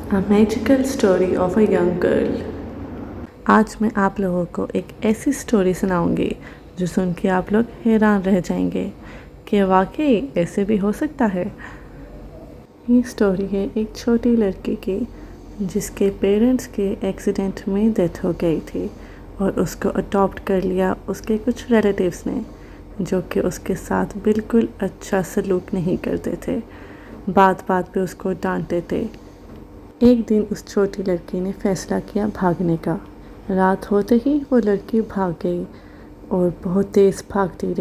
A Magical Story of a Young Girl। आज मैं आप लोगों को एक ऐसी स्टोरी सुनाऊंगी जो सुन के आप लोग हैरान रह जाएंगे कि वाकई ऐसे भी हो सकता है। ये स्टोरी है एक छोटी लड़की की जिसके पेरेंट्स के एक्सीडेंट में डेथ हो गई थी और उसको अडॉप्ट कर लिया उसके कुछ रिलेटिव्स ने, जो कि उसके साथ बिल्कुल अच्छा सलूक नहीं करते थे, बात बात पे उसको डांटते थे। एक दिन उस छोटी लड़की ने फैसला किया भागने का। रात होते ही वो लड़की भाग गई और बहुत तेज़ भागती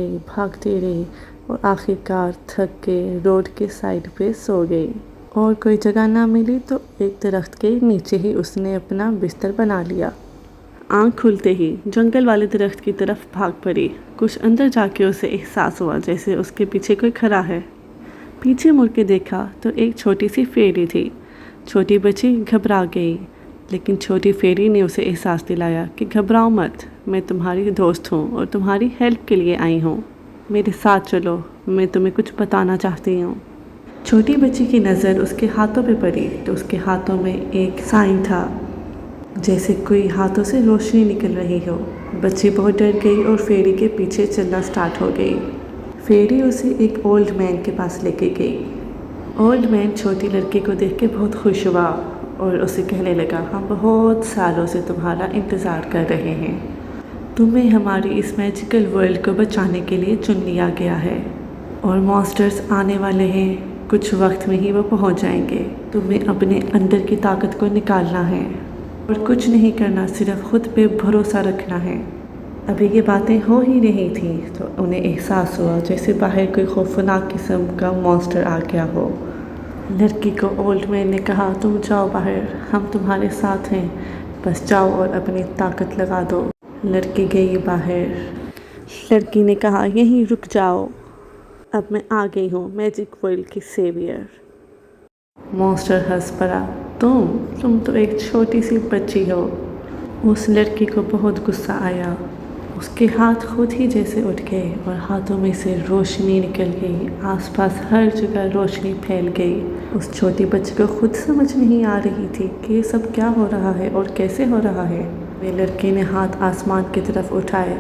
रही और आखिरकार थक के रोड के साइड पे सो गई। और कोई जगह ना मिली तो एक दरख्त के नीचे ही उसने अपना बिस्तर बना लिया। आँख खुलते ही जंगल वाले दरख्त की तरफ भाग पड़ी। कुछ अंदर जाके उसे एहसास हुआ जैसे उसके पीछे कोई खड़ा है। पीछे मुड़ के देखा तो एक छोटी सी फेरी थी। छोटी बच्ची घबरा गई, लेकिन छोटी फेरी ने उसे एहसास दिलाया कि घबराओ मत, मैं तुम्हारी दोस्त हूँ और तुम्हारी हेल्प के लिए आई हूँ। मेरे साथ चलो, मैं तुम्हें कुछ बताना चाहती हूँ। छोटी बच्ची की नज़र उसके हाथों पे पड़ी तो उसके हाथों में एक साइन था, जैसे कोई हाथों से रोशनी निकल रही हो। बच्ची बहुत डर गई और फेरी के पीछे चलना स्टार्ट हो गई। फेरी उसे एक ओल्ड मैन के पास लेके गई। ओल्ड मैन छोटी लड़की को देख के बहुत खुश हुआ और उसे कहने लगा, हम बहुत सालों से तुम्हारा इंतज़ार कर रहे हैं। तुम्हें हमारी इस मैजिकल वर्ल्ड को बचाने के लिए चुन लिया गया है और मॉन्स्टर्स आने वाले हैं। कुछ वक्त में ही वो पहुंच जाएंगे। तुम्हें अपने अंदर की ताकत को निकालना है और कुछ नहीं करना, सिर्फ खुद पे भरोसा रखना है। अभी ये बातें हो ही रही थी तो उन्हें एहसास हुआ जैसे बाहर कोई खौफनाक किस्म का मॉन्स्टर आ गया हो। लड़की को ओल्ड मैन ने कहा, तुम जाओ बाहर, हम तुम्हारे साथ हैं, बस जाओ और अपनी ताकत लगा दो। लड़की गई बाहर। लड़की ने कहा, यहीं रुक जाओ, अब मैं आ गई हूँ, मैजिक वर्ल्ड की सेवियर। मॉन्स्टर हंस पड़ा, तुम तो एक छोटी सी बच्ची हो। उस लड़की को बहुत गुस्सा आया। उसके हाथ खुद ही जैसे उठ गए और हाथों में से रोशनी निकल गई। आसपास हर जगह रोशनी फैल गई। उस छोटी बच्ची को खुद समझ नहीं आ रही थी कि ये सब क्या हो रहा है और कैसे हो रहा है। वे लड़के ने हाथ आसमान की तरफ उठाए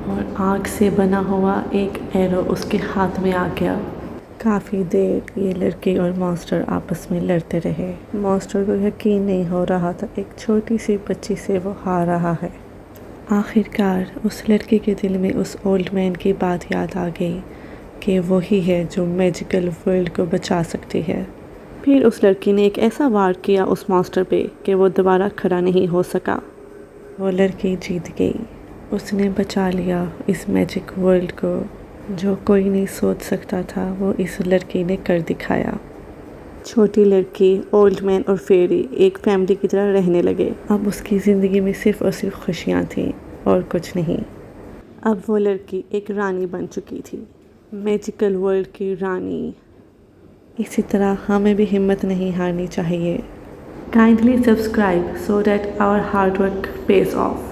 और आग से बना हुआ एक एरो उसके हाथ में आ गया। काफ़ी देर ये लड़के और मॉन्स्टर आपस में लड़ते रहे। मॉन्स्टर को यकीन नहीं हो रहा था एक छोटी सी बच्ची से वो हार रहा है। आखिरकार उस लड़के के दिल में उस ओल्ड मैन की बात याद आ गई कि वो ही है जो मैजिकल वर्ल्ड को बचा सकती है। फिर उस लड़की ने एक ऐसा वार किया उस मॉन्स्टर पे कि वो दोबारा खड़ा नहीं हो सका। वो लड़की जीत गई। उसने बचा लिया इस मैजिक वर्ल्ड को। जो कोई नहीं सोच सकता था वो इस लड़की ने कर दिखाया। छोटी लड़की, ओल्ड मैन और फेरी एक फैमिली की तरह रहने लगे। अब उसकी ज़िंदगी में सिर्फ़ और सिर्फ खुशियाँ थीं और कुछ नहीं। अब वो लड़की एक रानी बन चुकी थी, मैजिकल वर्ल्ड की रानी। इसी तरह हमें भी हिम्मत नहीं हारनी चाहिए। Kindly subscribe so that our hard work pays off.